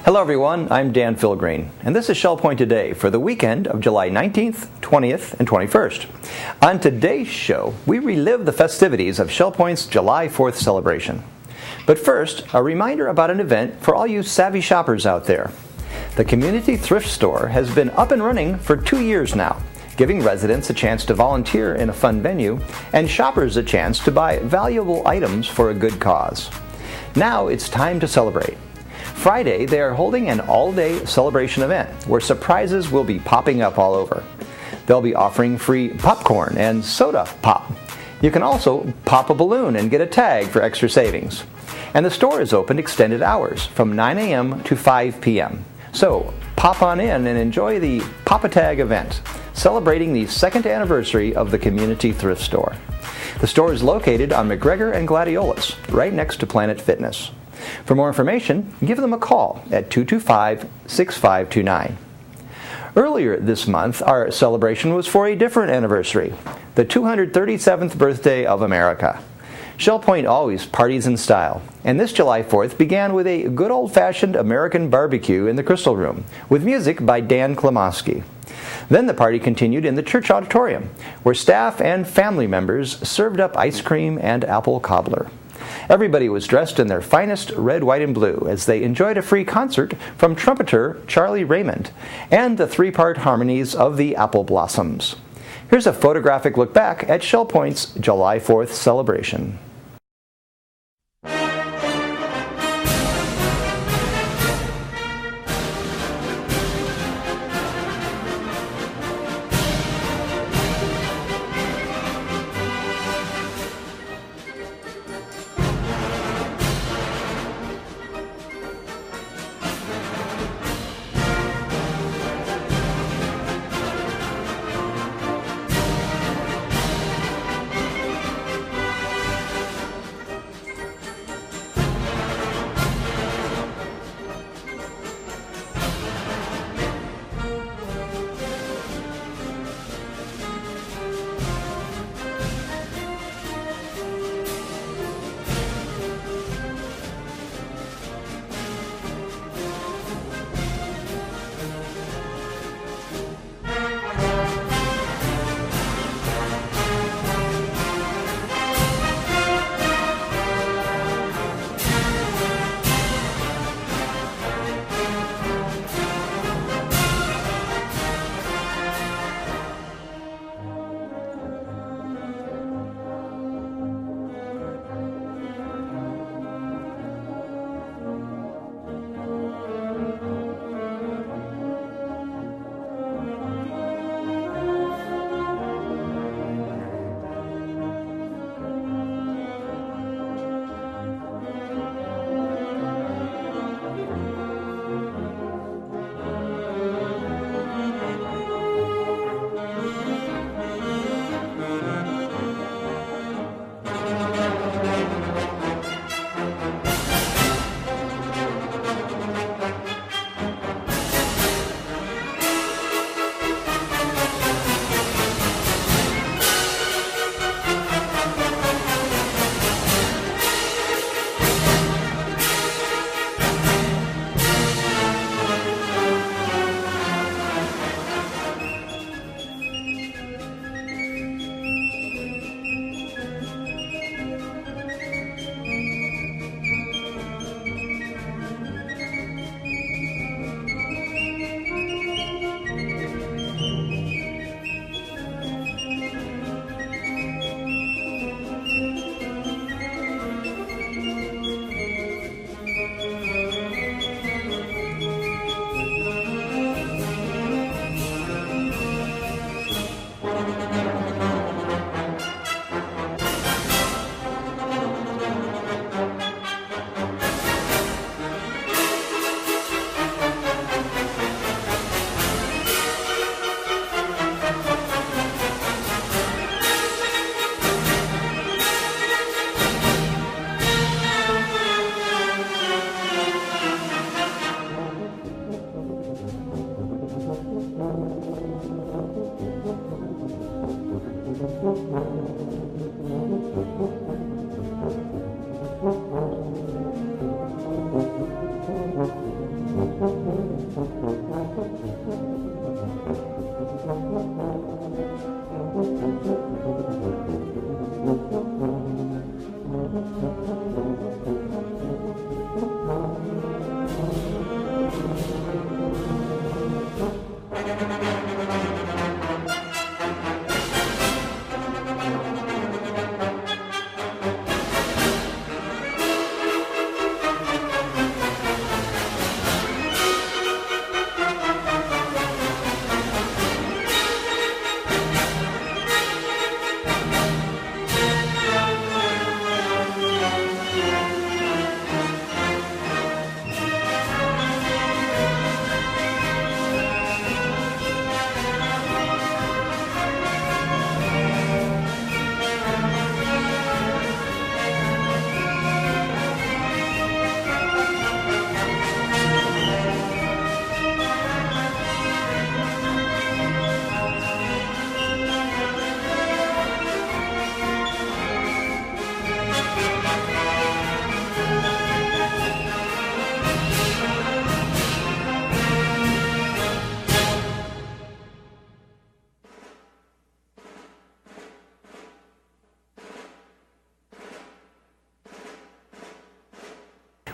Hello everyone, I'm Dan Philgreen, and this is Shell Point Today for the weekend of July 19th, 20th, and 21st. On today's show, we relive the festivities of Shell Point's July 4th celebration. But first, a reminder about an event for all you savvy shoppers out there. The Community Thrift Store has been up and running for 2 years now, giving residents a chance to volunteer in a fun venue and shoppers a chance to buy valuable items for a good cause. Now it's time to celebrate. Friday, they are holding an all-day celebration event where surprises will be popping up all over. They'll be offering free popcorn and soda pop. You can also pop a balloon and get a tag for extra savings. And the store is open extended hours from 9 a.m. to 5 p.m. So pop on in and enjoy the Pop-A-Tag event, celebrating the second anniversary of the Community Thrift Store. The store is located on McGregor and Gladiolus, right next to Planet Fitness. For more information, give them a call at 225-6529. Earlier this month, our celebration was for a different anniversary, the 237th birthday of America. Shell Point always parties in style, and this July 4th began with a good old-fashioned American barbecue in the Crystal Room, with music by Dan Klamoski. Then the party continued in the church auditorium, where staff and family members served up ice cream and apple cobbler. Everybody was dressed in their finest red, white, and blue as they enjoyed a free concert from trumpeter Charlie Raymond and the three-part harmonies of the Apple Blossoms. Here's a photographic look back at Shell Point's July 4th celebration.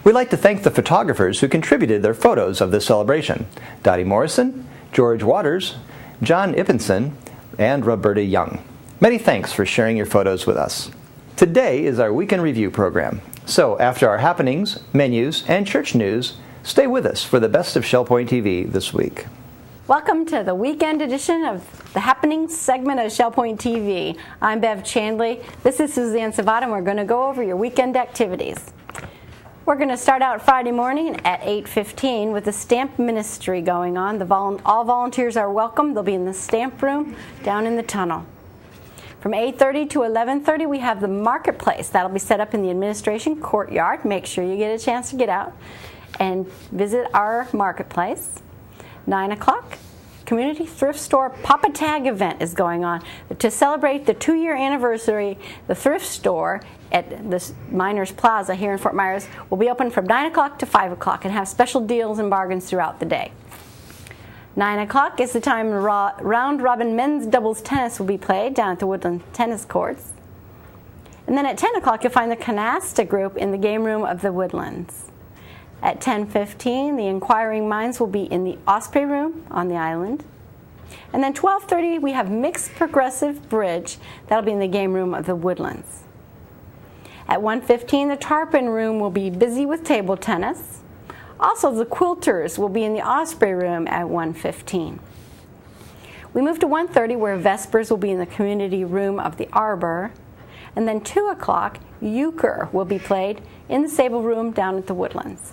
We'd like to thank the photographers who contributed their photos of this celebration: Dottie Morrison, George Waters, John Ippenson, and Roberta Young. Many thanks for sharing your photos with us. Today is our Weekend Review program. So after our happenings, menus, and church news, stay with us for the best of Shell Point TV this week. Welcome to the weekend edition of the Happenings segment of Shell Point TV. I'm Bev Chandley. This is Suzanne Savata, and we're going to go over your weekend activities. We're going to start out Friday morning at 8:15 with the stamp ministry going on. All volunteers are welcome. They'll be in the stamp room down in the tunnel. From 8:30 to 11:30, we have the marketplace. That'll be set up in the administration courtyard. Make sure you get a chance to get out and visit our marketplace. 9 o'clock, community thrift store Papa Tag event is going on. To celebrate the 2-year anniversary, the thrift store at the Miners Plaza here in Fort Myers will be open from 9 o'clock to 5 o'clock and have special deals and bargains throughout the day. 9 o'clock is the time round-robin men's doubles tennis will be played down at the Woodland Tennis Courts. And then at 10 o'clock, you'll find the Canasta group in the game room of the Woodlands. At 10:15, the Inquiring Minds will be in the Osprey room on the island. And then 12:30, we have Mixed Progressive Bridge. That'll be in the game room of the Woodlands. At 1:15, the Tarpon room will be busy with table tennis. Also, the Quilters will be in the Osprey room at 1:15. We move to 1:30, where Vespers will be in the community room of the Arbor. And then 2 o'clock, Euchre will be played in the Sable room down at the Woodlands.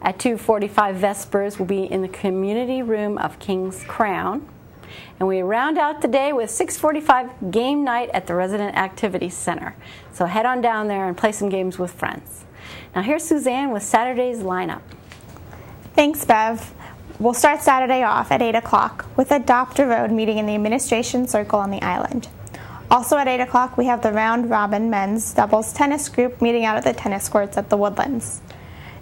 At 2:45, Vespers will be in the community room of King's Crown. And we round out the day with 6:45 game night at the Resident Activity Center. So head on down there and play some games with friends. Now here's Suzanne with Saturday's lineup. Thanks, Bev. We'll start Saturday off at 8 o'clock with Adopt a Road meeting in the Administration Circle on the island. Also at 8 o'clock, we have the Round Robin men's doubles tennis group meeting out at the tennis courts at the Woodlands.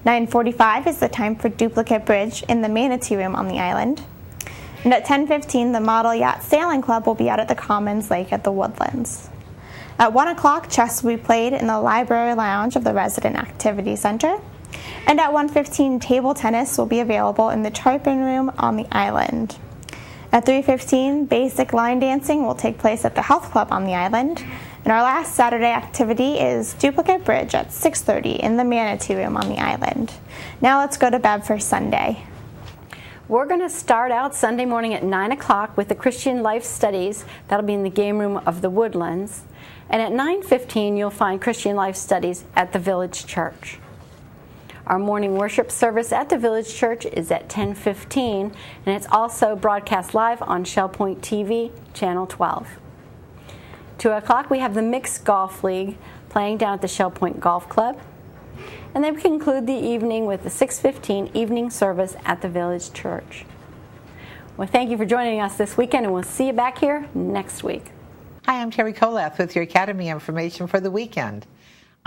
9:45 is the time for Duplicate Bridge in the Manatee Room on the island. And at 10:15, the Model Yacht Sailing Club will be out at the Commons Lake at the Woodlands. At 1 o'clock, chess will be played in the Library Lounge of the Resident Activity Center. And at 1:15, table tennis will be available in the Tarpon Room on the island. At 3:15, basic line dancing will take place at the Health Club on the island. And our last Saturday activity is Duplicate Bridge at 6:30 in the Manatee Room on the island. Now let's go to Bev for Sunday. We're going to start out Sunday morning at 9 o'clock with the Christian Life Studies. That'll be in the game room of the Woodlands. And at 9:15, you'll find Christian Life Studies at the Village Church. Our morning worship service at the Village Church is at 10:15, and it's also broadcast live on Shell Point TV, Channel 12. 2 o'clock, we have the Mixed Golf League playing down at the Shell Point Golf Club. And then we conclude the evening with the 6:15 evening service at the Village Church. Well, thank you for joining us this weekend, and we'll see you back here next week. Hi, I'm Terry Kolath with your Academy information for the weekend.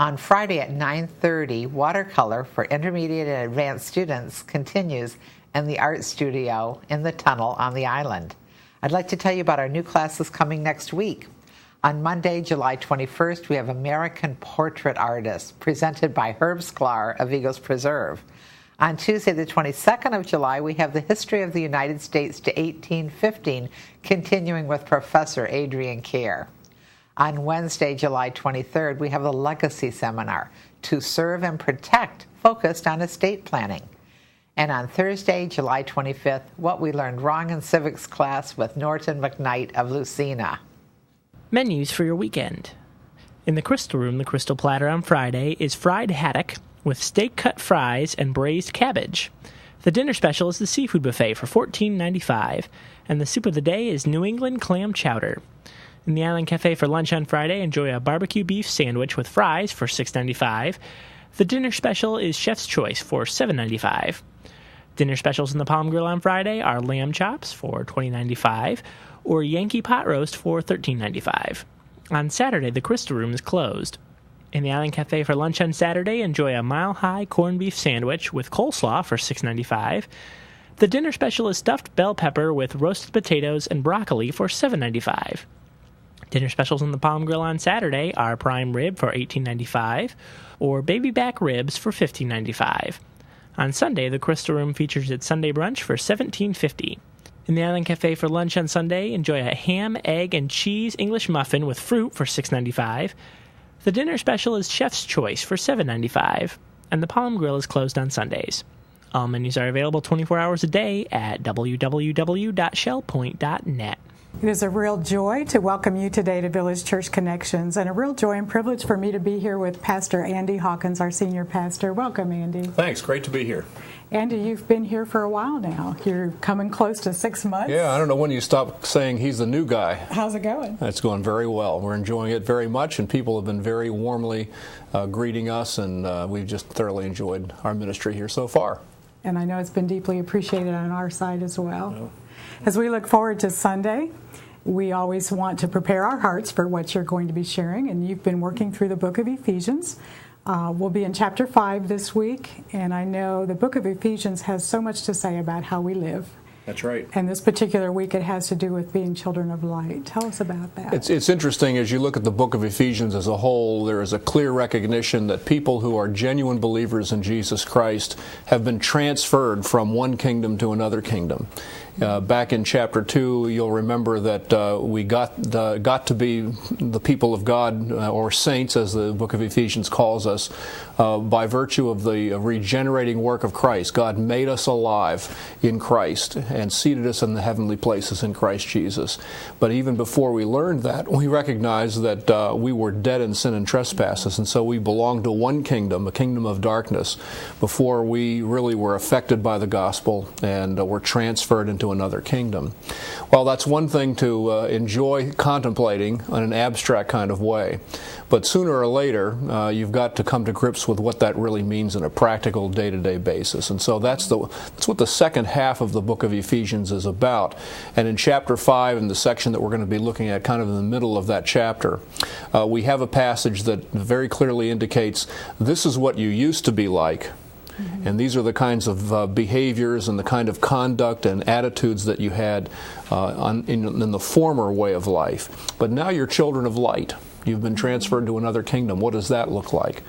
On Friday at 9:30, watercolor for intermediate and advanced students continues in the art studio in the tunnel on the island. I'd like to tell you about our new classes coming next week. On Monday, July 21st, we have American Portrait Artists, presented by Herb Sklar of Eagles Preserve. On Tuesday, the 22nd of July, we have the History of the United States to 1815, continuing with Professor Adrian Kerr. On Wednesday, July 23rd, we have the Legacy Seminar, To Serve and Protect, focused on estate planning. And on Thursday, July 25th, What We Learned Wrong in Civics class with Norton McKnight of Lucina. Menus for your weekend. In the Crystal Room, the Crystal Platter on Friday is fried haddock with steak-cut fries and braised cabbage. The dinner special is the seafood buffet for $14.95, and the soup of the day is New England clam chowder. In the Island Cafe for lunch on Friday, enjoy a barbecue beef sandwich with fries for $6.95. The dinner special is Chef's Choice for $7.95. Dinner specials in the Palm Grill on Friday are lamb chops for $20.95 or Yankee pot roast for $13.95. On Saturday, the Crystal Room is closed. In the Island Cafe for lunch on Saturday, enjoy a mile-high corned beef sandwich with coleslaw for $6.95. The dinner special is stuffed bell pepper with roasted potatoes and broccoli for $7.95. Dinner specials on the Palm Grill on Saturday are prime rib for $18.95 or baby back ribs for $15.95. On Sunday, the Crystal Room features its Sunday brunch for $17.50. In the Island Cafe for lunch on Sunday, enjoy a ham, egg, and cheese English muffin with fruit for $6.95. The dinner special is Chef's Choice for $7.95, and the Palm Grill is closed on Sundays. All menus are available 24 hours a day at www.shellpoint.net. It is a real joy to welcome you today to Village Church Connections, and a real joy and privilege for me to be here with Pastor Andy Hawkins, our senior pastor. Welcome, Andy. Thanks. Great to be here. Andy, you've been here for a while now. You're coming close to 6 months. Yeah, I don't know when you stop saying he's the new guy. How's it going? It's going very well. We're enjoying it very much, and people have been very warmly greeting us, and we've just thoroughly enjoyed our ministry here so far. And I know it's been deeply appreciated on our side as well. Yeah. As we look forward to Sunday, we always want to prepare our hearts for what you're going to be sharing, and you've been working through the book of Ephesians. We'll be in chapter 5 this week, and I know the book of Ephesians has so much to say about how we live. That's right. And this particular week, it has to do with being children of light. Tell us about that. It's interesting, as you look at the book of Ephesians as a whole, there is a clear recognition that people who are genuine believers in Jesus Christ have been transferred from one kingdom to another kingdom. Back in chapter 2, you'll remember that we got to be the people of God, or saints, as the book of Ephesians calls us, by virtue of the regenerating work of Christ. God made us alive in Christ and seated us in the heavenly places in Christ Jesus. But even before we learned that, we recognized that we were dead in sin and trespasses, and so we belonged to one kingdom, a kingdom of darkness, before we really were affected by the gospel and were transferred into another kingdom. Well, that's one thing to enjoy contemplating in an abstract kind of way, but sooner or later you've got to come to grips with what that really means in a practical day-to-day basis. And so that's what the second half of the book of Ephesians is about. And in chapter 5, in the section that we're going to be looking at kind of in the middle of that chapter, we have a passage that very clearly indicates this is what you used to be like. Mm-hmm. And these are the kinds of behaviors and the kind of conduct and attitudes that you had in the former way of life. But now you're children of light. You've been transferred to another kingdom. What does that look like?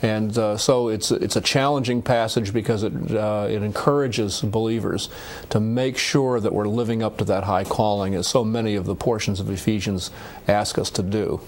And so it's a challenging passage because it encourages believers to make sure that we're living up to that high calling, as so many of the portions of Ephesians ask us to do.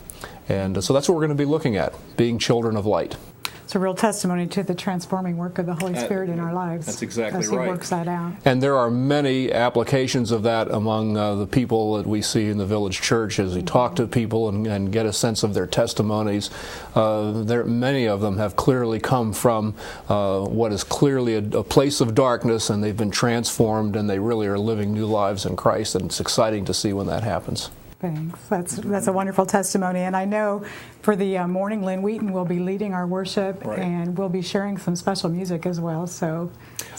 And so that's what we're going to be looking at, being children of light. It's a real testimony to the transforming work of the Holy Spirit in our lives. That's exactly as right. He works that out. And there are many applications of that among the people that we see in the village church as we talk to people and get a sense of their testimonies. Many of them have clearly come from what is clearly a place of darkness, and they've been transformed, and they really are living new lives in Christ, and it's exciting to see when that happens. Thanks. That's a wonderful testimony. And I know for the morning, Lynn Wheaton will be leading our worship, right, and we'll be sharing some special music as well. So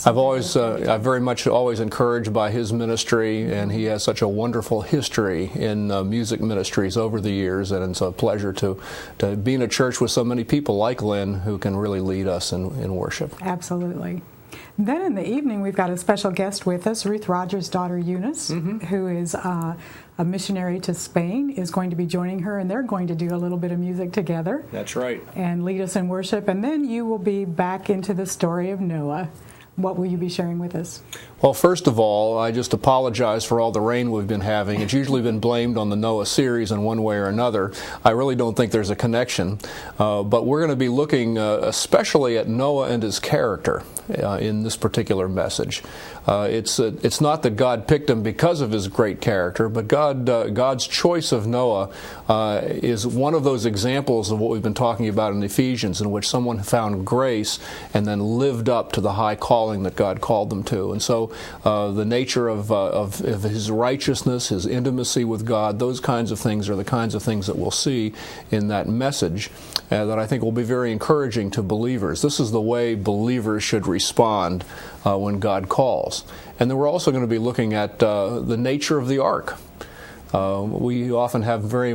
I'm very much always encouraged by his ministry, and he has such a wonderful history in music ministries over the years, and it's a pleasure to be in a church with so many people like Lynn who can really lead us in worship. Absolutely. Then in the evening, we've got a special guest with us, Ruth Rogers' daughter Eunice, who is a missionary to Spain, is going to be joining her, and they're going to do a little bit of music together. That's right. And lead us in worship. And then you will be back into the story of Noah. What will you be sharing with us? Well, first of all, I just apologize for all the rain we've been having. It's usually been blamed on the Noah series in one way or another. I really don't think there's a connection. But we're going to be looking especially at Noah and his character in this particular message. It's not that God picked him because of his great character, but God's choice of Noah is one of those examples of what we've been talking about in Ephesians, in which someone found grace and then lived up to the high calling that God called them to. And so the nature of his righteousness, his intimacy with God, those kinds of things are the kinds of things that we'll see in that message that I think will be very encouraging to believers. This is the way believers should respond when God calls. And then we're also going to be looking at the nature of the ark. We often have very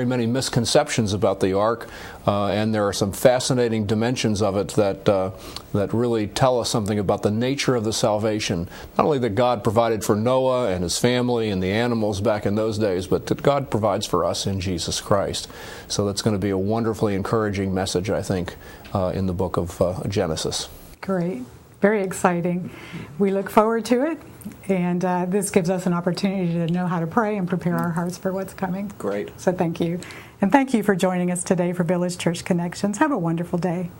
many misconceptions about the ark, and there are some fascinating dimensions of it that really tell us something about the nature of the salvation. Not only that God provided for Noah and his family and the animals back in those days, but that God provides for us in Jesus Christ. So that's going to be a wonderfully encouraging message, I think, in the book of Genesis. Great. Very exciting. We look forward to it, and this gives us an opportunity to know how to pray and prepare our hearts for what's coming. Great. So thank you. And thank you for joining us today for Village Church Connections. Have a wonderful day.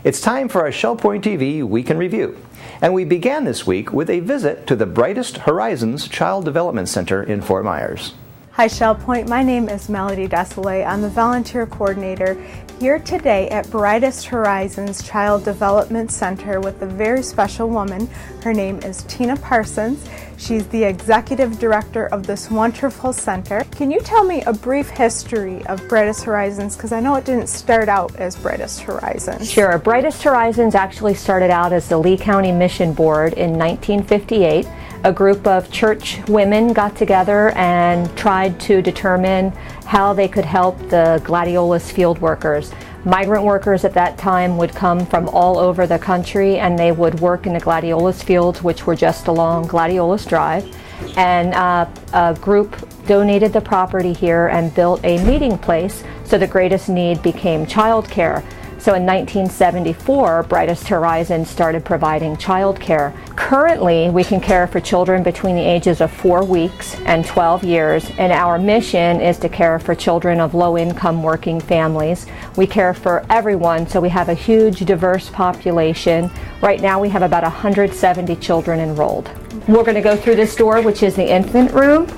It's time for our Shell Point TV Week in Review. And we began this week with a visit to the Brightest Horizons Child Development Center in Fort Myers. Hi Shell Point, my name is Melody Desolé. I'm the volunteer coordinator here today at Brightest Horizons Child Development Center with a very special woman. Her name is Tina Parsons. She's the executive director of this wonderful center. Can you tell me a brief history of Brightest Horizons? Because I know it didn't start out as Brightest Horizons. Sure. Brightest Horizons actually started out as the Lee County Mission Board in 1958. A group of church women got together and tried to determine how they could help the gladiolus field workers. Migrant workers at that time would come from all over the country, and they would work in the gladiolus fields, which were just along Gladiolus Drive. And a group donated the property here and built a meeting place, so the greatest need became childcare. So in 1974, Brightest Horizons started providing child care. Currently, we can care for children between the ages of 4 weeks and 12 years, and our mission is to care for children of low-income working families. We care for everyone, so we have a huge, diverse population. Right now, we have about 170 children enrolled. We're going to go through this door, which is the infant room.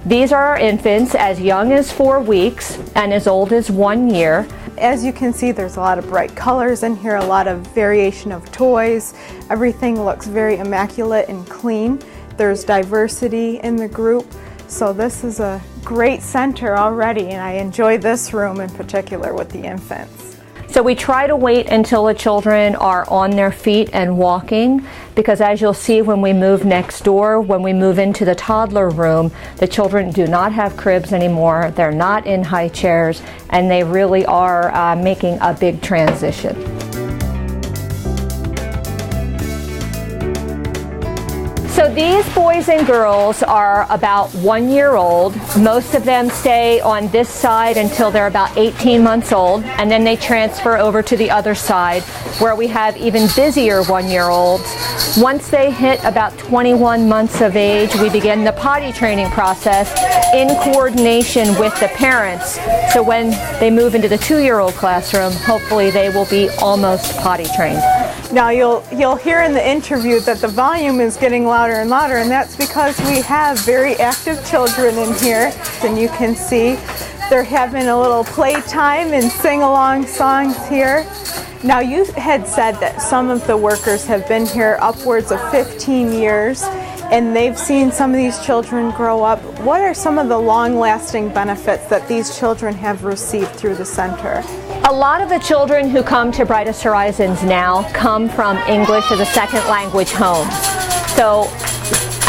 These are our infants as young as 4 weeks and as old as 1 year. As you can see, there's a lot of bright colors in here, a lot of variation of toys. Everything looks very immaculate and clean. There's diversity in the group. So this is a great center already, and I enjoy this room in particular with the infants. So we try to wait until the children are on their feet and walking, because as you'll see when we move next door, when we move into the toddler room, the children do not have cribs anymore, they're not in high chairs, and they really are making a big transition. So these boys and girls are about 1 year old. Most of them stay on this side until they're about 18 months old, and then they transfer over to the other side where we have even busier 1 year olds. Once they hit about 21 months of age, we begin the potty training process in coordination with the parents. So when they move into the 2 year old classroom, hopefully they will be almost potty trained. Now you'll hear in the interview that the volume is getting louder and louder, and that's because we have very active children in here, and you can see they're having a little playtime and sing-along songs here. Now you had said that some of the workers have been here upwards of 15 years, and they've seen some of these children grow up. What are some of the long-lasting benefits that these children have received through the center? A lot of the children who come to Brightest Horizons now come from English as a second language homes. So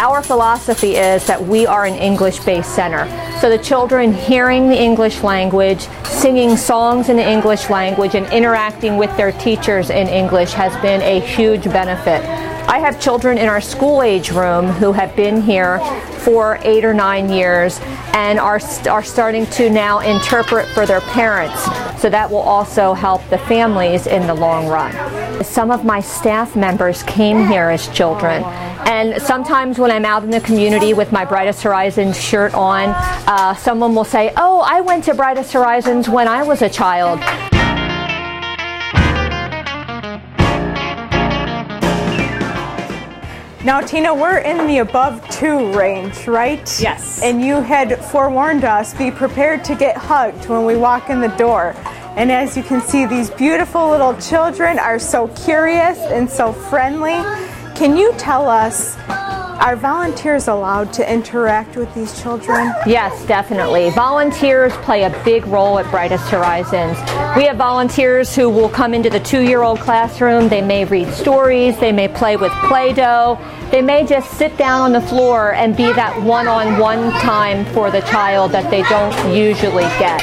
our philosophy is that we are an English-based center. So the children hearing the English language, singing songs in the English language, and interacting with their teachers in English has been a huge benefit. I have children in our school age room who have been here for 8 or 9 years and are starting to now interpret for their parents. So that will also help the families in the long run. Some of my staff members came here as children, and sometimes when I'm out in the community with my Brightest Horizons shirt on, someone will say, "Oh, I went to Brightest Horizons when I was a child." Now, Tina, we're in the above 2 range, right? Yes. And you had forewarned us, be prepared to get hugged when we walk in the door. And as you can see, these beautiful little children are so curious and so friendly. Can you tell us Are volunteers allowed to interact with these children? Yes, definitely. Volunteers play a big role at Brightest Horizons. We have volunteers who will come into the 2-year-old classroom. They may read stories, they may play with Play-Doh, they may just sit down on the floor and be that one-on-one time for the child that they don't usually get.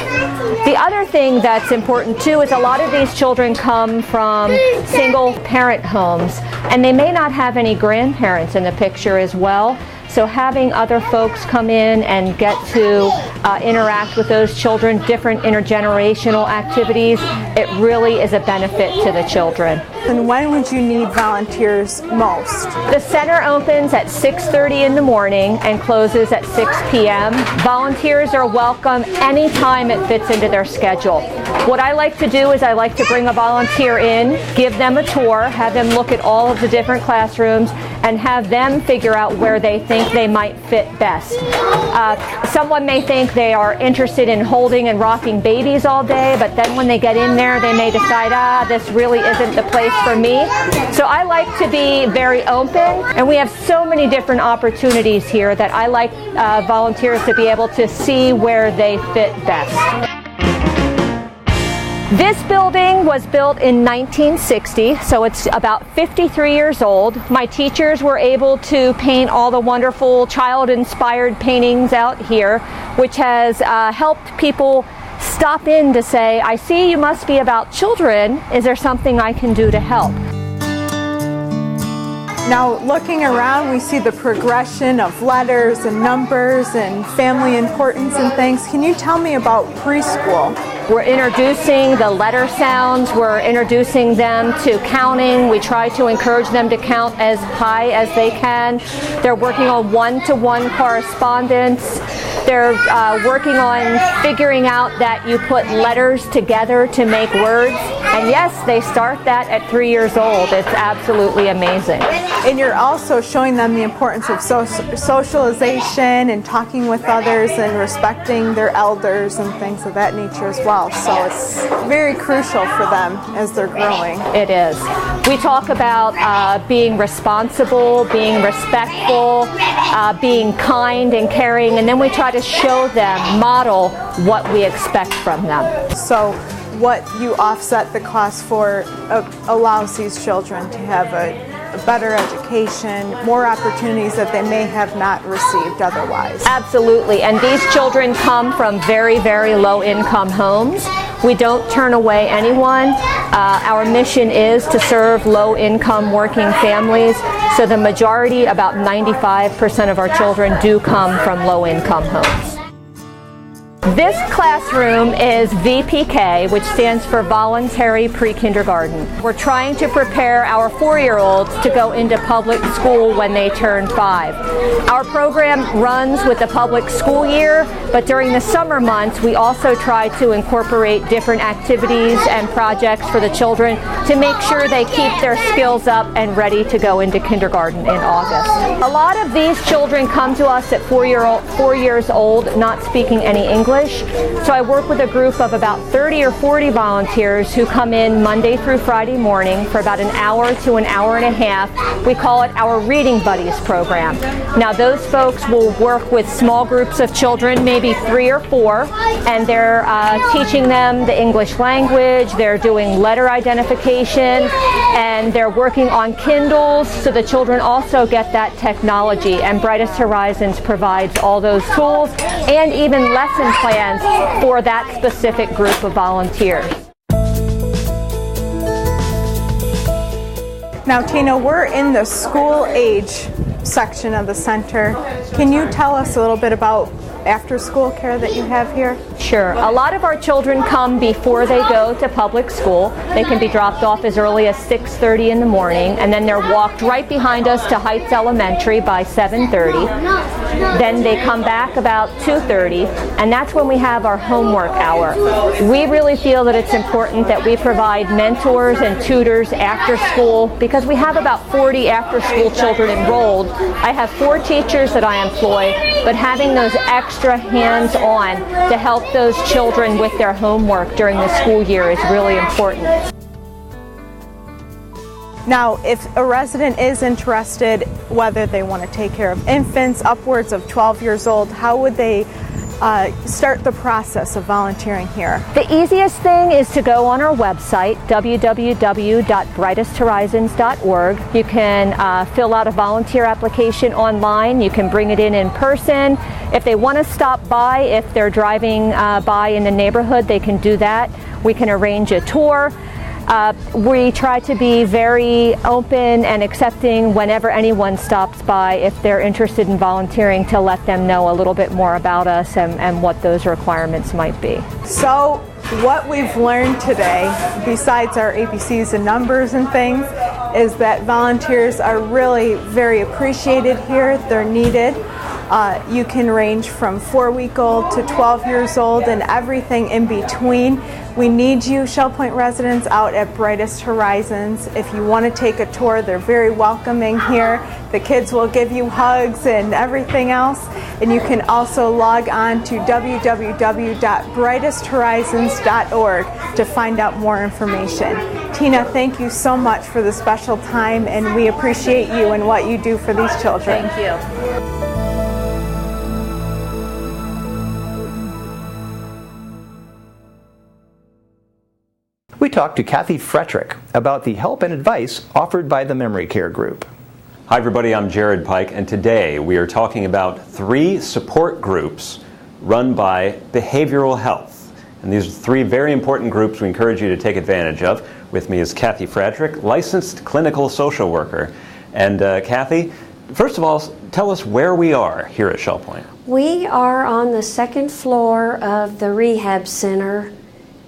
The other thing that's important too is a lot of these children come from single parent homes, and they may not have any grandparents in the picture as well. So having other folks come in and get to interact with those children, different intergenerational activities, it really is a benefit to the children. And when would you need volunteers most? The center opens at 6:30 in the morning and closes at 6 p.m. Volunteers are welcome anytime it fits into their schedule. What I like to do is I like to bring a volunteer in, give them a tour, have them look at all of the different classrooms, and have them figure out where they think they might fit best. Someone may think they are interested in holding and rocking babies all day, but then when they get in there, they may decide, this really isn't the place for me. So I like to be very open, and we have so many different opportunities here that I like volunteers to be able to see where they fit best. This building was built in 1960, so it's about 53 years old. My teachers were able to paint all the wonderful child-inspired paintings out here, which has helped people stop in to say, I see you must be about children. Is there something I can do to help? Now, looking around, we see the progression of letters and numbers and family importance and things. Can you tell me about preschool? We're introducing the letter sounds. We're introducing them to counting. We try to encourage them to count as high as they can. They're working on one-to-one correspondence. They're working on figuring out that you put letters together to make words. And yes, they start that at 3 years old. It's absolutely amazing. And you're also showing them the importance of socialization and talking with others and respecting their elders and things of that nature as well. So it's very crucial for them as they're growing. It is. We talk about being responsible, being respectful, being kind and caring, and then we try to show them, model what we expect from them. So what you offset the cost for allows these children to have a better education, more opportunities that they may have not received otherwise. Absolutely, and these children come from very, very low income homes. We don't turn away anyone. Our mission is to serve low income working families, so the majority, about 95% of our children do come from low income homes. This classroom is VPK, which stands for Voluntary Pre-Kindergarten. We're trying to prepare our 4-year-olds to go into public school when they turn 5. Our program runs with the public school year, but during the summer months we also try to incorporate different activities and projects for the children to make sure they keep their skills up and ready to go into kindergarten in August. A lot of these children come to us at 4 years old not speaking any English. So I work with a group of about 30 or 40 volunteers who come in Monday through Friday morning for about an hour to an hour and a half. We call it our Reading Buddies program. Now those folks will work with small groups of children, maybe 3 or 4, and they're teaching them the English language, they're doing letter identification, and they're working on Kindles, so the children also get that technology, and Brightest Horizons provides all those tools and even lesson plans for that specific group of volunteers. Now, Tina, we're in the school age section of the center. Can you tell us a little bit about after-school care that you have here? Sure. A lot of our children come before they go to public school. They can be dropped off as early as 6:30 in the morning, and then they're walked right behind us to Heights Elementary by 7:30. Then they come back about 2:30, and that's when we have our homework hour. We really feel that it's important that we provide mentors and tutors after school because we have about 40 after-school children enrolled. I have 4 teachers that I employ, but having those extra hands-on to help those children with their homework during the school year is really important. Now, if a resident is interested, whether they want to take care of infants upwards of 12 years old, how would they start the process of volunteering here? The easiest thing is to go on our website, www.brightesthorizons.org. You can fill out a volunteer application online. You can bring it in person. If they want to stop by, if they're driving by in the neighborhood, they can do that. We can arrange a tour. We try to be very open and accepting whenever anyone stops by, if they're interested in volunteering, to let them know a little bit more about us and what those requirements might be. So what we've learned today, besides our ABCs and numbers and things, is that volunteers are really very appreciated here. They're needed. You can range from 4-week-old to 12 years old and everything in between. We need you, Shell Point residents, out at Brightest Horizons. If you want to take a tour, they're very welcoming here. The kids will give you hugs and everything else. And you can also log on to www.brightesthorizons.org to find out more information. Tina, thank you so much for the special time, and we appreciate you and what you do for these children. Thank you. We talked to Kathy Frederick about the help and advice offered by the Memory Care Group. Hi everybody, I'm Jared Pike, and today we are talking about 3 support groups run by Behavioral Health. And these are 3 very important groups we encourage you to take advantage of. With me is Kathy Frederick, licensed clinical social worker. And Kathy, first of all, tell us where we are here at Shell Point. We are on the 2nd floor of the rehab center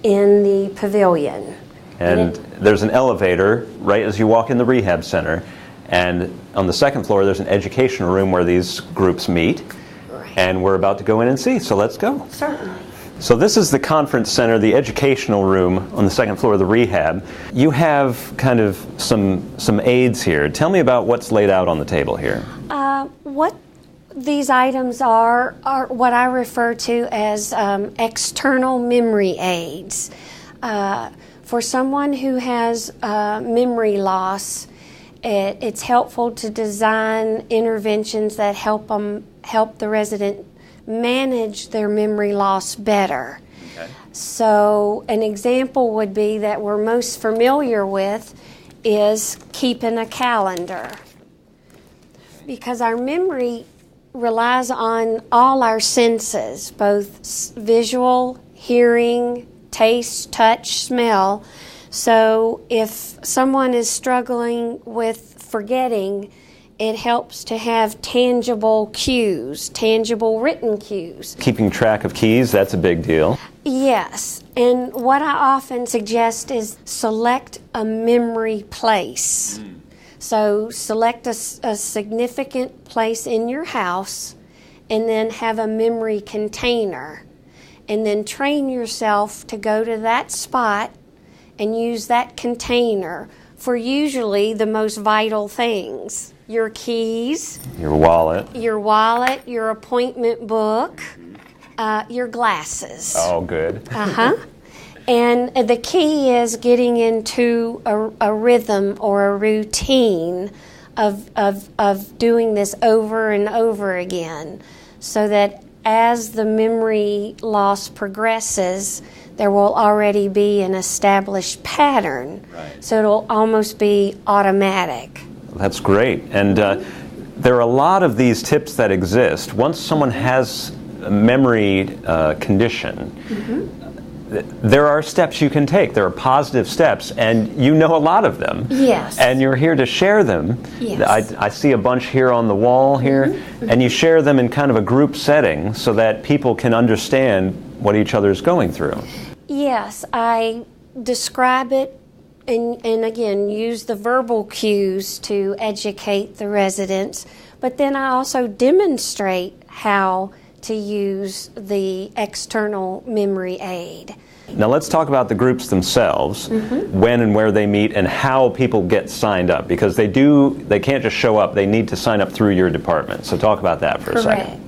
in the pavilion. And there's an elevator right as you walk in the rehab center. And on the 2nd floor, there's an educational room where these groups meet. Right. And we're about to go in and see, so let's go. Certainly. So this is the conference center, the educational room on the 2nd floor of the rehab. You have kind of some aids here. Tell me about what's laid out on the table here. What these items are what I refer to as external memory aids. For someone who has memory loss, it's helpful to design interventions that help the resident manage their memory loss better. Okay. So an example would be that we're most familiar with is keeping a calendar, because our memory relies on all our senses, both visual, hearing, taste, touch, smell. So if someone is struggling with forgetting, it helps to have tangible cues, tangible written cues. Keeping track of keys, that's a big deal. Yes, and what I often suggest is select a memory place. So select a significant place in your house and then have a memory container. And then train yourself to go to that spot and use that container for usually the most vital things. Your keys. Your wallet. Your appointment book, your glasses. Oh, good. And the key is getting into a rhythm or a routine of doing this over and over again, so that as the memory loss progresses, there will already be an established pattern. Right. So it'll almost be automatic. That's great. And there are a lot of these tips that exist. Once someone has a memory condition, there are steps you can take. There are positive steps, and you know a lot of them. Yes. And you're here to share them. Yes. I see a bunch here on the wall here, and you share them in kind of a group setting so that people can understand what each other is going through. Yes, I describe it and again use the verbal cues to educate the residents, but then I also demonstrate how to use the external memory aid. Now let's talk about the groups themselves, when and where they meet and how people get signed up, because they can't just show up, they need to sign up through your department. So talk about that for a second.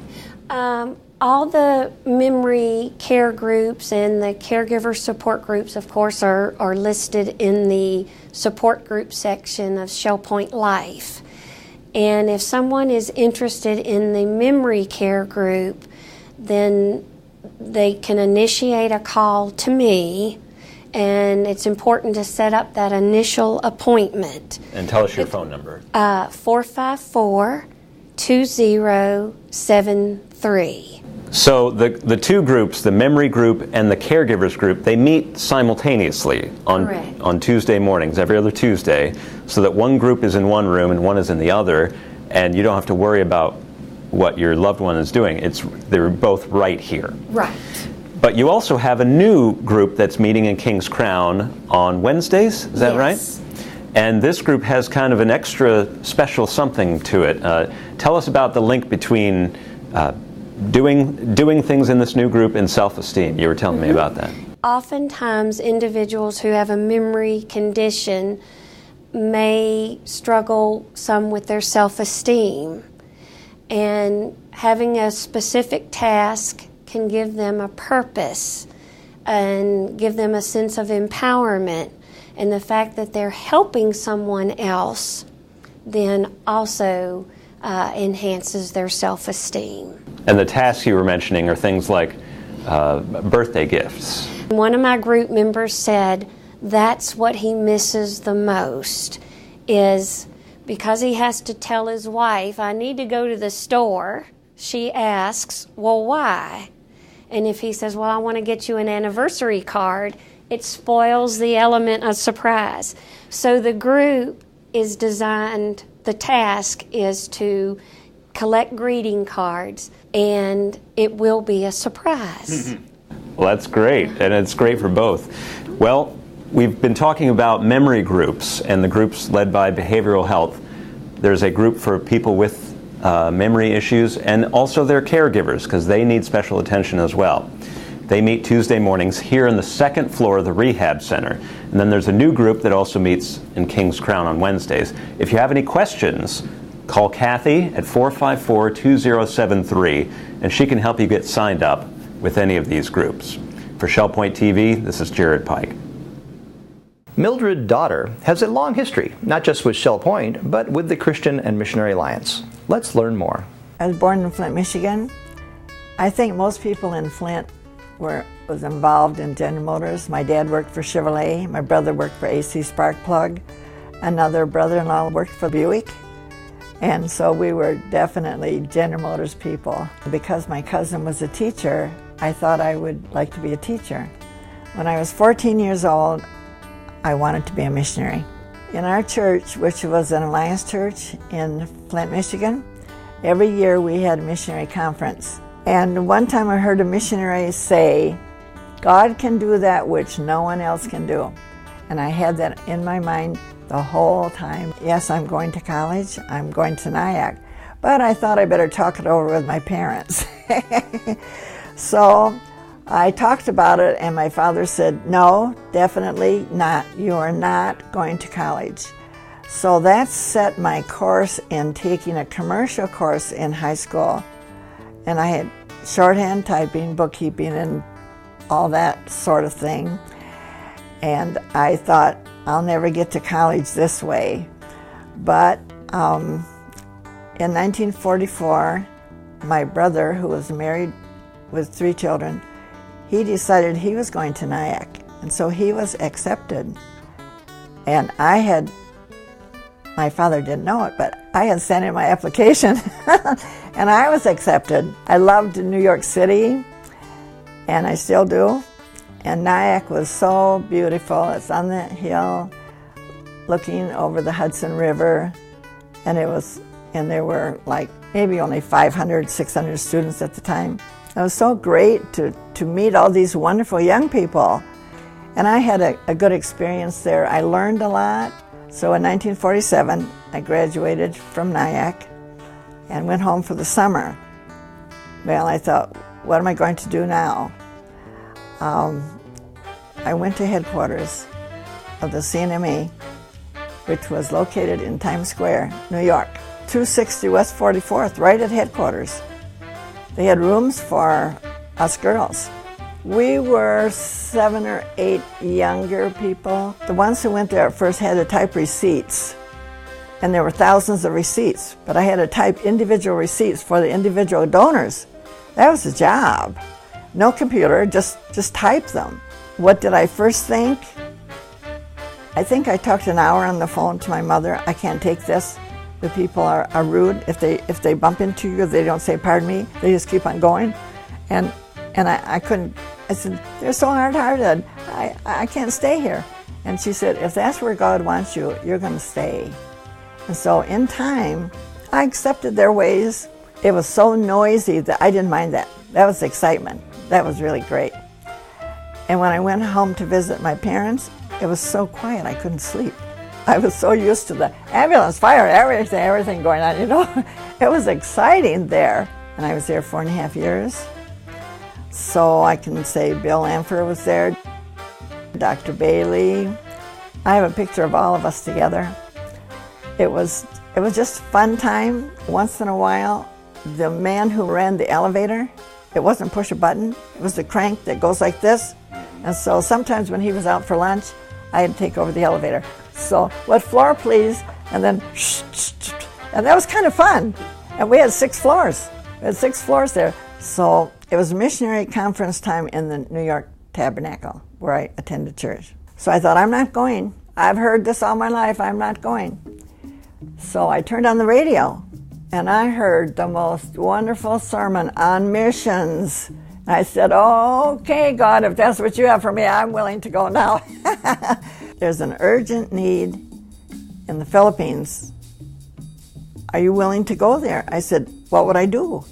All the memory care groups and the caregiver support groups, of course, are listed in the support group section of ShellPoint Life. And if someone is interested in the memory care group, then they can initiate a call to me, and it's important to set up that initial appointment. And tell us your phone number. 454-2073. So the two groups, the memory group and the caregivers group, they meet simultaneously on Tuesday mornings, every other Tuesday, so that one group is in one room and one is in the other, and you don't have to worry about what your loved one is doing. They're both right here. Right. But you also have a new group that's meeting in King's Crown on Wednesdays, is that right? And this group has kind of an extra special something to it. Tell us about the link between doing things in this new group and self-esteem. You were telling me about that. Oftentimes, individuals who have a memory condition may struggle some with their self-esteem, and having a specific task can give them a purpose and give them a sense of empowerment, and the fact that they're helping someone else then also enhances their self-esteem. And the tasks you were mentioning are things like birthday gifts. One of my group members said that's what he misses the most, is because he has to tell his wife, I need to go to the store. She asks, well, why? And if he says, well, I want to get you an anniversary card, it spoils the element of surprise. So the group is designed, the task is to collect greeting cards, and it will be a surprise. Well, that's great, and it's great for both. Well, we've been talking about memory groups and the groups led by behavioral health. There's a group for people with memory issues and also their caregivers, because they need special attention as well. They meet Tuesday mornings here on the second floor of the rehab center. And then there's a new group that also meets in King's Crown on Wednesdays. If you have any questions, call Kathy at 454-2073, and she can help you get signed up with any of these groups. For ShellPoint TV, this is Jared Pike. Mildred Daughter has a long history, not just with ShellPoint, but with the Christian and Missionary Alliance. Let's learn more. I was born in Flint, Michigan. I think most people in Flint was involved in General Motors. My dad worked for Chevrolet. My brother worked for AC Sparkplug. Another brother-in-law worked for Buick. And so we were definitely General Motors people. Because my cousin was a teacher, I thought I would like to be a teacher. When I was 14 years old, I wanted to be a missionary. In our church, which was an Alliance church in Flint, Michigan, every year we had a missionary conference. And one time I heard a missionary say, God can do that which no one else can do. And I had that in my mind the whole time. Yes, I'm going to college, I'm going to NIAC, but I thought I better talk it over with my parents. So I talked about it, and my father said, no, definitely not. You are not going to college. So that set my course in taking a commercial course in high school. And I had shorthand, typing, bookkeeping, and all that sort of thing. And I thought, I'll never get to college this way. But in 1944, my brother, who was married with 3 children, he decided he was going to NIAC. And so he was accepted. And my father didn't know it, but I had sent in my application and I was accepted. I loved New York City, and I still do. And NIAC was so beautiful. It's on that hill looking over the Hudson River, and there were like maybe only 500, 600 students at the time. It was so great to meet all these wonderful young people. And I had a good experience there. I learned a lot. So in 1947, I graduated from NIAC and went home for the summer. Well, I thought, what am I going to do now? I went to headquarters of the CNME, which was located in Times Square, New York, 260 West 44th, right at headquarters. They had rooms for us girls. We were 7 or 8 younger people. The ones who went there at first had to type receipts, and there were thousands of receipts, but I had to type individual receipts for the individual donors. That was a job. No computer, just type them. What did I first think? I think I talked an hour on the phone to my mother. I can't take this. The people are rude. If they bump into you, they don't say pardon me. They just keep on going. And I couldn't. I said, they're so hard-hearted. I can't stay here. And she said, if that's where God wants you, you're going to stay. And so in time, I accepted their ways. It was so noisy that I didn't mind that. That was excitement. That was really great. And when I went home to visit my parents, it was so quiet I couldn't sleep. I was so used to the ambulance, fire, everything going on, you know. It was exciting there. And I was there 4.5 years. So I can say Bill Amfer was there, Dr. Bailey. I have a picture of all of us together. It was just a fun time. Once in a while, the man who ran the elevator, it wasn't push a button, it was the crank that goes like this. And so sometimes when he was out for lunch, I had to take over the elevator. So, what floor please? And then, and that was kind of fun. And we had 6 floors. We had 6 floors there. So it was missionary conference time in the New York Tabernacle where I attended church. So I thought, I'm not going. I've heard this all my life, I'm not going. So I turned on the radio and I heard the most wonderful sermon on missions. I said, okay, God, if that's what you have for me, I'm willing to go now. There's an urgent need in the Philippines. Are you willing to go there? I said, what would I do?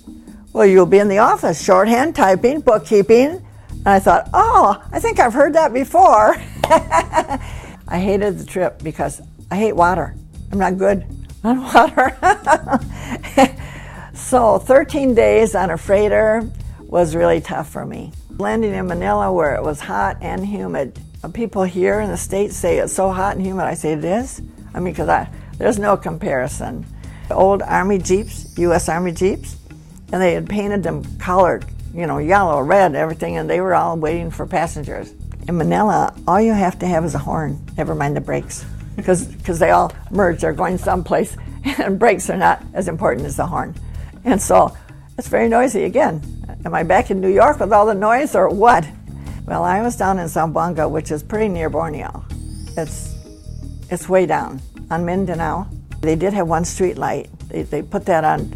Well, you'll be in the office, shorthand, typing, bookkeeping. And I thought, I think I've heard that before. I hated the trip because I hate water. I'm not good on water. So 13 days on a freighter was really tough for me. Landing in Manila where it was hot and humid. People here in the States say it's so hot and humid. I say it is. I mean, because there's no comparison. Old Army Jeeps, U.S. Army Jeeps, and they had painted them colored, yellow, red, everything, and they were all waiting for passengers. In Manila, all you have to have is a horn, never mind the brakes, because they all merge. They're going someplace, and brakes are not as important as the horn. And so it's very noisy again. Am I back in New York with all the noise or what? Well, I was down in Zamboanga, which is pretty near Borneo. It's way down on Mindanao. They did have one street light. They put that on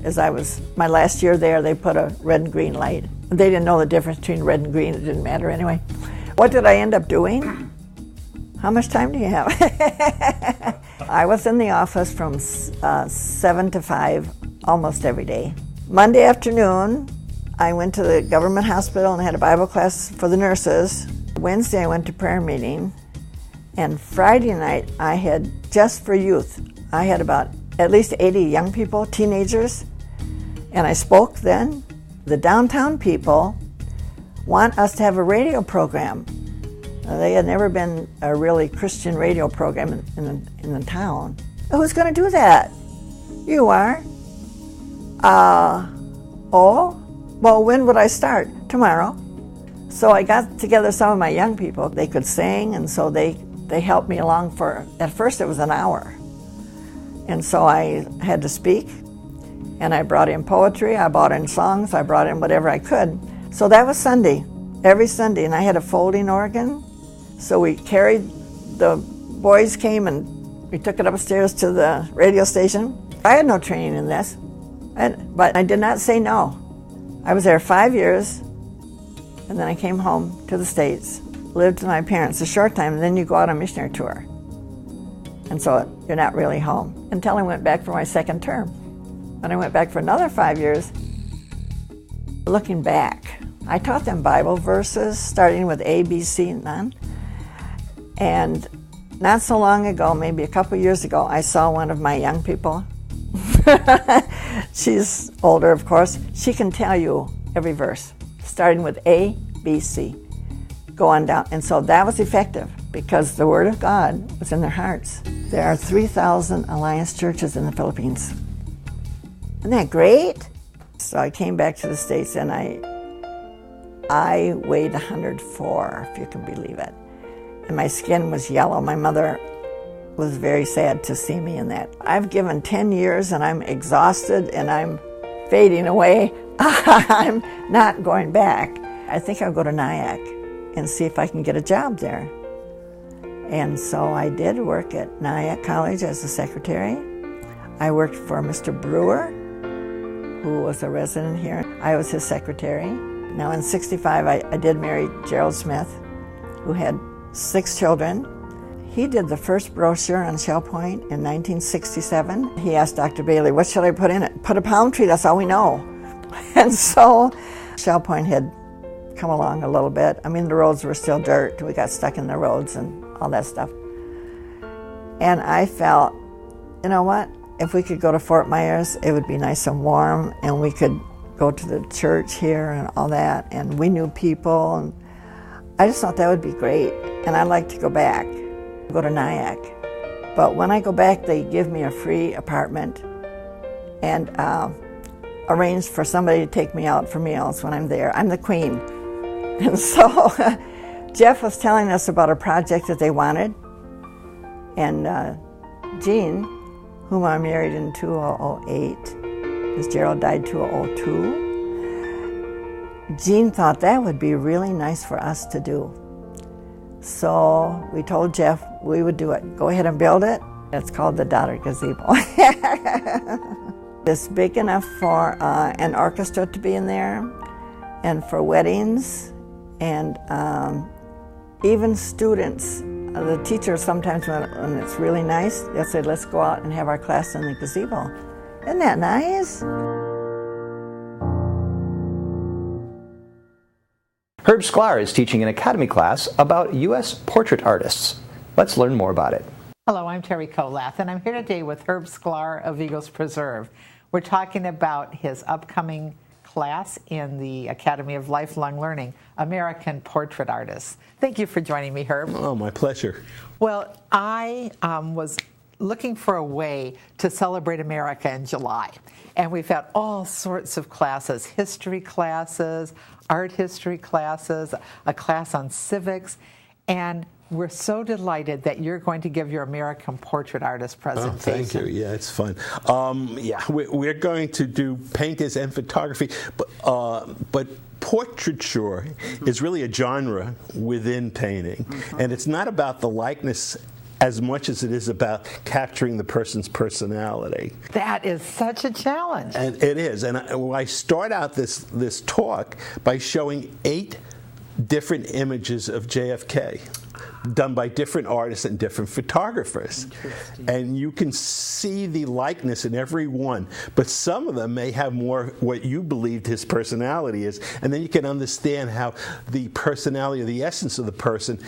my last year there, they put a red and green light. They didn't know the difference between red and green, it didn't matter anyway. What did I end up doing? How much time do you have? I was in the office from 7 to 5 almost every day. Monday afternoon, I went to the government hospital and had a Bible class for the nurses. Wednesday, I went to prayer meeting. And Friday night, I had just for youth. I had about at least 80 young people, teenagers, and I spoke then. The downtown people want us to have a radio program. They had never been a really Christian radio program in the town. Who's going to do that? You are. Well, when would I start? Tomorrow. So I got together some of my young people. They could sing, and so they helped me along at first it was an hour. And so I had to speak, and I brought in poetry, I brought in songs, I brought in whatever I could. So that was Sunday, every Sunday, and I had a folding organ. So we the boys came and we took it upstairs to the radio station. I had no training in this, but I did not say no. I was there 5 years, and then I came home to the States, lived with my parents a short time, and then you go out on a missionary tour. And so you're not really home until I went back for my second term. When I went back for another 5 years, looking back, I taught them Bible verses, starting with A, B, C, and none. And not so long ago, maybe a couple years ago, I saw one of my young people. She's older, of course. She can tell you every verse, starting with A, B, C, go on down. And so that was effective because the Word of God was in their hearts. There are 3,000 Alliance churches in the Philippines. Isn't that great? So I came back to the States and I weighed 104, if you can believe it. And my skin was yellow. My mother was very sad to see me in that. I've given 10 years and I'm exhausted and I'm fading away. I'm not going back. I think I'll go to Nyack and see if I can get a job there. And so I did work at Nyack College as a secretary. I worked for Mr. Brewer, who was a resident here. I was his secretary. Now in '65, I did marry Gerald Smith, who had 6 children. He did the first brochure on Shell Point in 1967. He asked Dr. Bailey, what should I put in it? Put a palm tree, that's all we know. And so Shell Point had come along a little bit. I mean, the roads were still dirt. We got stuck in the roads and all that stuff. And I felt, you know what? If we could go to Fort Myers, it would be nice and warm, and we could go to the church here and all that, and we knew people, and I just thought that would be great, and I'd like to go back, go to Nyack. But when I go back, they give me a free apartment and arrange for somebody to take me out for meals when I'm there. I'm the queen. And so Jeff was telling us about a project that they wanted, and Jean, whom I married in 2008, because Gerald died 2002, Jean thought that would be really nice for us to do. So we told Jeff we would do it. Go ahead and build it. It's called the Daughter Gazebo. It's big enough for an orchestra to be in there, and for weddings, and even students. The teachers sometimes, when it's really nice, they'll say, let's go out and have our class in the gazebo. Isn't that nice? Herb Sklar is teaching an academy class about U.S. portrait artists. Let's learn more about it. Hello, I'm Terry Kolath, and I'm here today with Herb Sklar of Eagles Preserve. We're talking about his upcoming class in the Academy of Lifelong Learning, American Portrait Artists. Thank you for joining me, Herb. Oh, my pleasure. Well, I was looking for a way to celebrate America in July, and we've had all sorts of classes, history classes, art history classes, a class on civics, and we're so delighted that you're going to give your American Portrait Artist presentation. Oh, thank you. Yeah, it's fun. We're going to do painters and photography, but portraiture is really a genre within painting, and it's not about the likeness as much as it is about capturing the person's personality. That is such a challenge. And it is. And I start out this talk by showing 8 different images of JFK, done by different artists and different photographers. And you can see the likeness in every one, but some of them may have more what you believed his personality is, and then you can understand how the personality or the essence of the person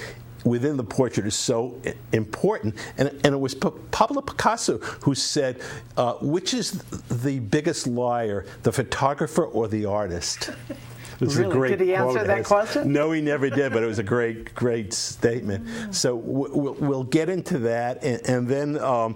within the portrait is so important. And it was Pablo Picasso who said, which is the biggest liar, the photographer or the artist? Really? Did he answer that question? No, he never did, but it was a great statement. So we'll get into that, and then I'm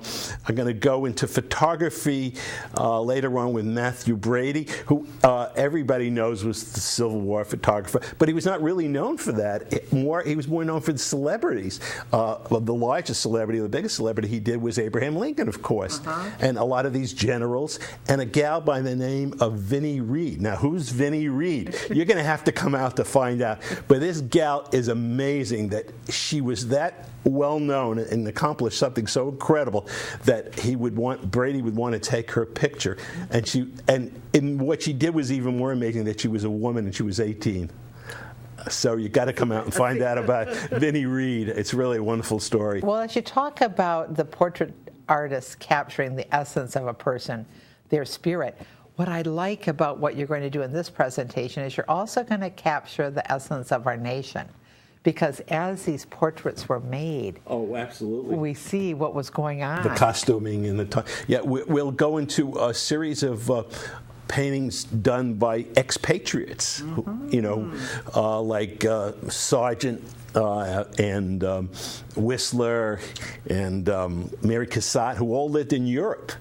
going to go into photography later on with Matthew Brady, who everybody knows was the Civil War photographer, but he was not really known for that. He was more known for the celebrities. The largest celebrity, the biggest celebrity he did was Abraham Lincoln, of course, and a lot of these generals, and a gal by the name of Vinnie Reed. Now, who's Vinnie Reed? You're going to have to come out to find out. But this gal is amazing that she was that well known and accomplished something so incredible that Brady would want to take her picture. And what she did was even more amazing, that she was a woman and she was 18. So you got to come out and find out about Vinnie Reed. It's really a wonderful story. Well, as you talk about the portrait artist capturing the essence of a person, their spirit, what I like about what you're going to do in this presentation is you're also going to capture the essence of our nation. Because as these portraits were made, oh, absolutely, we see what was going on. The costuming and the time. Yeah, we'll go into a series of paintings done by expatriates, like Sargent and Whistler and Mary Cassatt, who all lived in Europe.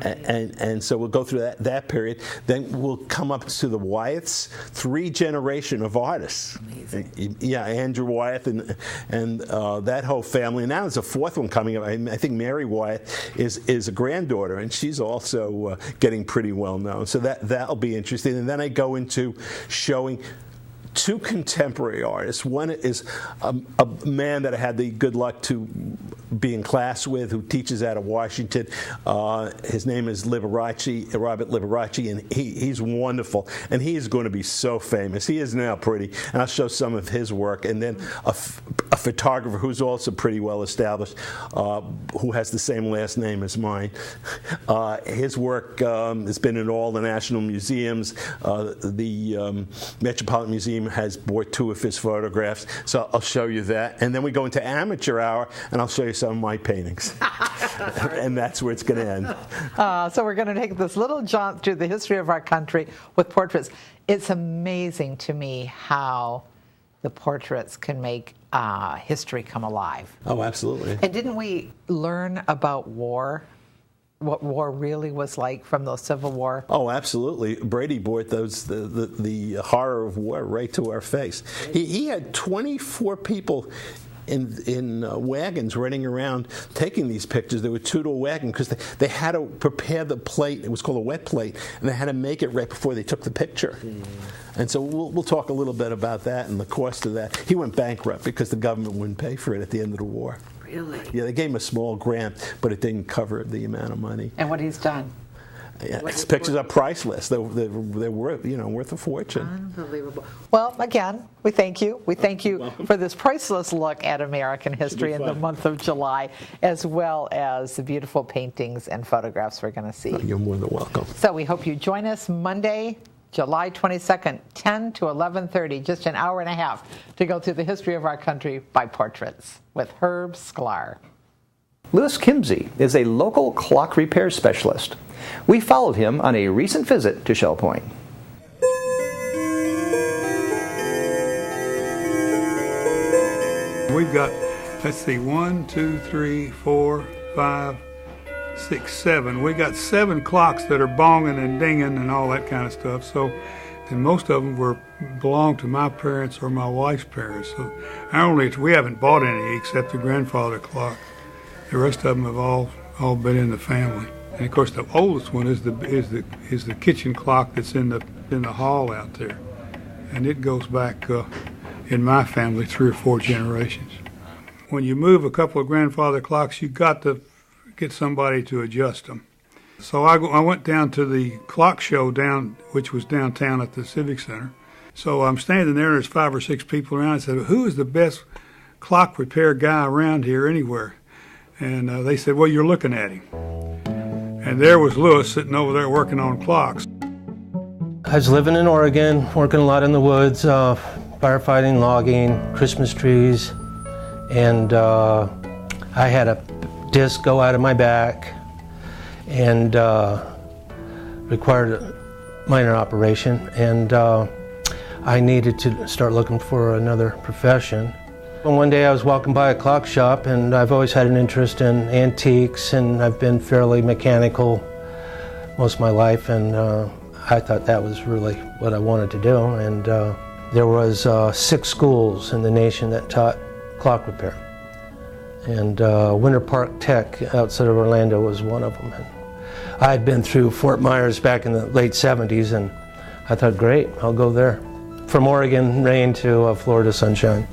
And so we'll go through that period. Then we'll come up to the Wyeths, 3 generation of artists. Amazing. Yeah, Andrew Wyeth and that whole family. And now there's a 4th one coming up. I think Mary Wyeth is a granddaughter, and she's also getting pretty well known. So that'll be interesting. And then I go into showing 2 contemporary artists. One is a man that I had the good luck to be in class with, who teaches out of Washington. His name is Robert Liberace, and he's wonderful. And he is going to be so famous. He is now pretty, and I'll show some of his work. And then a photographer who's also pretty well established, who has the same last name as mine. His work has been in all the national museums. The Metropolitan Museum has bought 2 of his photographs, so I'll show you that. And then we go into amateur hour, and I'll show you some of my paintings. And that's where it's going to end. So we're going to take this little jaunt through the history of our country with portraits. It's amazing to me how the portraits can make history come alive. Oh, absolutely. And didn't we learn about war? What war really was like from the Civil War? Oh, absolutely. Brady brought the horror of war right to our face. He had 24 people in wagons running around taking these pictures. There were 2 to a wagon because they had to prepare the plate. It was called a wet plate, and they had to make it right before they took the picture. And so we'll talk a little bit about that and the cost of that. He went bankrupt because the government wouldn't pay for it at the end of the war. Really? Yeah, they gave him a small grant, but it didn't cover the amount of money. And what he's done? Yeah, his pictures are priceless. They're worth a fortune. Unbelievable. Well, again, we thank you. We thank you for this priceless look at American history in the month of July, as well as the beautiful paintings and photographs we're going to see. You're more than welcome. So we hope you join us Monday, July 22nd, 10 to 11:30, just an hour and a half to go through the history of our country by portraits with Herb Sklar. Louis Kimsey is a local clock repair specialist. We followed him on a recent visit to Shell Point. We've got, let's see, 1, 2, 3, 4, 5, 6, 7. We got 7 clocks that are bonging and dinging and all that kind of stuff. So, and most of them belong to my parents or my wife's parents. So we haven't bought any except the grandfather clock. The rest of them have all been in the family. And of course, the oldest one is the kitchen clock that's in the hall out there, and it goes back in my family 3 or 4 generations. When you move a couple of grandfather clocks, you got to get somebody to adjust them. So I went down to the clock show which was downtown at the Civic Center. So I'm standing there, and there's 5 or 6 people around. I said, "Who is the best clock repair guy around here anywhere?" And they said, "Well, you're looking at him." And there was Louis sitting over there working on clocks. I was living in Oregon, working a lot in the woods, firefighting, logging, Christmas trees, and I had a disc go out of my back and required a minor operation, and I needed to start looking for another profession. And one day I was walking by a clock shop, and I've always had an interest in antiques, and I've been fairly mechanical most of my life, and I thought that was really what I wanted to do. And there was 6 schools in the nation that taught clock repair, and Winter Park Tech outside of Orlando was one of them. And I had been through Fort Myers back in the late 70s, and I thought, great, I'll go there. From Oregon rain to Florida sunshine.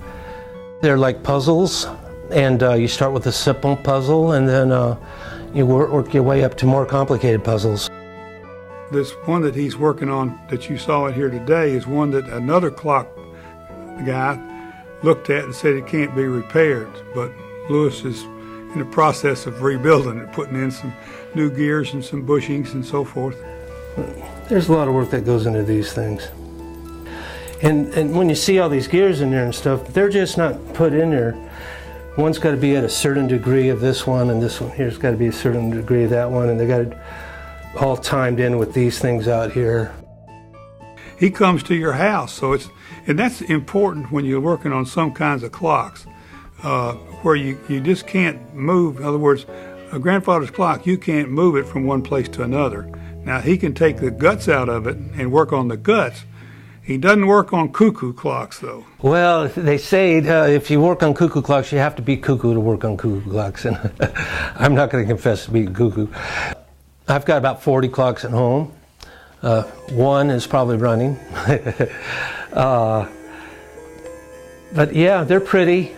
They're like puzzles, and you start with a simple puzzle, and then you work your way up to more complicated puzzles. This one that he's working on that you saw it here today is one that another clock guy looked at and said it can't be repaired, but Louis is in the process of rebuilding it, putting in some new gears and some bushings and so forth. There's a lot of work that goes into these things. And when you see all these gears in there and stuff, they're just not put in there. One's got to be at a certain degree of this one, and this one here's got to be a certain degree of that one, and they got it all timed in with these things out here. He comes to your house, and that's important when you're working on some kinds of clocks, where you just can't move. In other words, a grandfather's clock, you can't move it from one place to another. Now, he can take the guts out of it and work on the guts. He doesn't work on cuckoo clocks, though. Well, they say if you work on cuckoo clocks, you have to be cuckoo to work on cuckoo clocks. And I'm not going to confess to being cuckoo. I've got about 40 clocks at home. One is probably running. But yeah, they're pretty.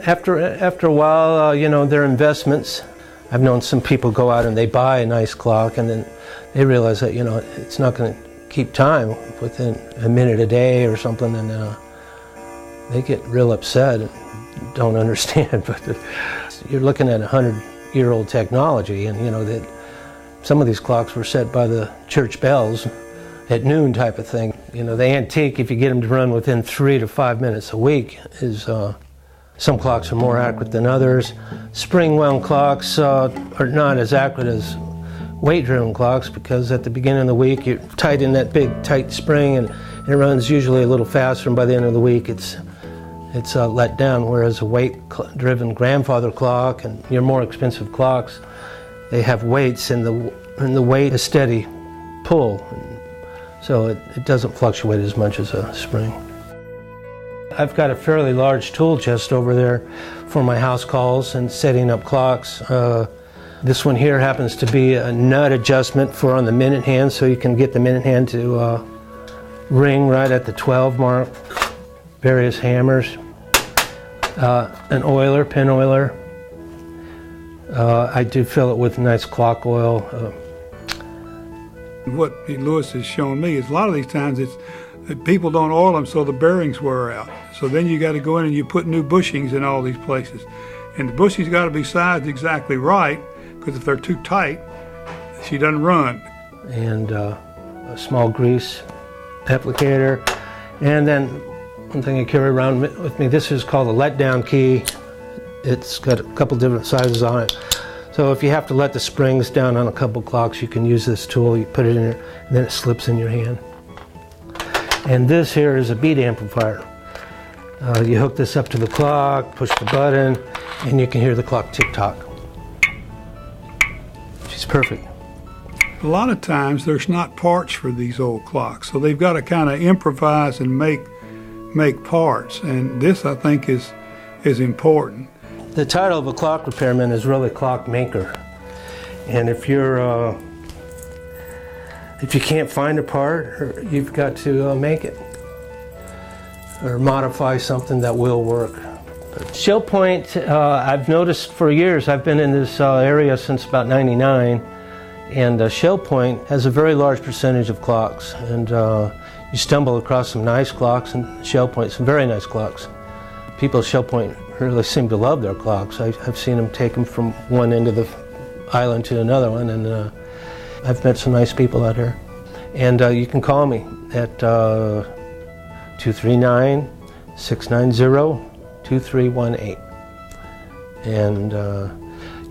After a while, they're investments. I've known some people go out and they buy a nice clock and then they realize that, it's not going to keep time within a minute a day or something, and they get real upset and don't understand. But you're looking at 100-year-old technology, and that some of these clocks were set by the church bells at noon type of thing. The antique, if you get them to run within 3 to 5 minutes a week, is some clocks are more accurate than others. Spring-wound clocks are not as accurate as weight-driven clocks, because at the beginning of the week you're tight in that big tight spring and it runs usually a little faster, and by the end of the week it's let down, whereas a weight-driven grandfather clock and your more expensive clocks, they have weights and the weight is steady pull, so it doesn't fluctuate as much as a spring. I've got a fairly large tool chest over there for my house calls and setting up clocks. This one here happens to be a nut adjustment for on the minute hand, so you can get the minute hand to ring right at the 12 mark. Various hammers, an oiler, pin oiler. I do fill it with nice clock oil. What Lewis has shown me is a lot of these times people don't oil them, so the bearings wear out. So then you got to go in and you put new bushings in all these places. And the bushings got to be sized exactly right, because if they're too tight, she doesn't run. And a small grease applicator. And then one thing I carry around with me, this is called a letdown key. It's got a couple different sizes on it. So if you have to let the springs down on a couple clocks, you can use this tool. You put it in there, and then it slips in your hand. And this here is a beat amplifier. You hook this up to the clock, push the button, and you can hear the clock tick-tock. She's perfect. A lot of times there's not parts for these old clocks, so they've got to kind of improvise and make parts, and this I think is important. The title of a clock repairman is really clock maker, and if you can't find a part, you've got to make it or modify something that will work. Shell Point, I've noticed for years, I've been in this area since about '99, and Shell Point has a very large percentage of clocks, and you stumble across some nice clocks in Shell Point, some very nice clocks. People at Shell Point really seem to love their clocks. I've seen them take them from one end of the island to another one, and I've met some nice people out here. And you can call me at 239-690-2318.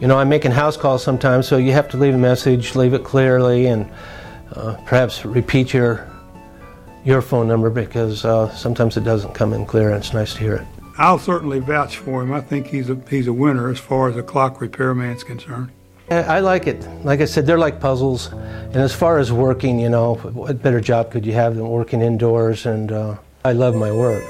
And I'm making house calls sometimes, so you have to leave a message, leave it clearly, and perhaps repeat your phone number, because sometimes it doesn't come in clear, and it's nice to hear it. I'll certainly vouch for him. I think he's a winner as far as a clock repairman's concerned. I like it. Like I said, they're like puzzles. And as far as working, what better job could you have than working indoors? And I love my work.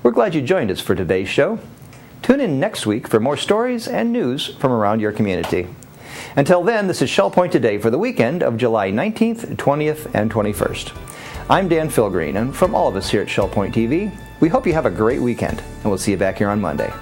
We're glad you joined us for today's show. Tune in next week for more stories and news from around your community. Until then, this is Shell Point Today for the weekend of July 19th, 20th, and 21st. I'm Dan Philgreen, and from all of us here at Shell Point TV, we hope you have a great weekend, and we'll see you back here on Monday.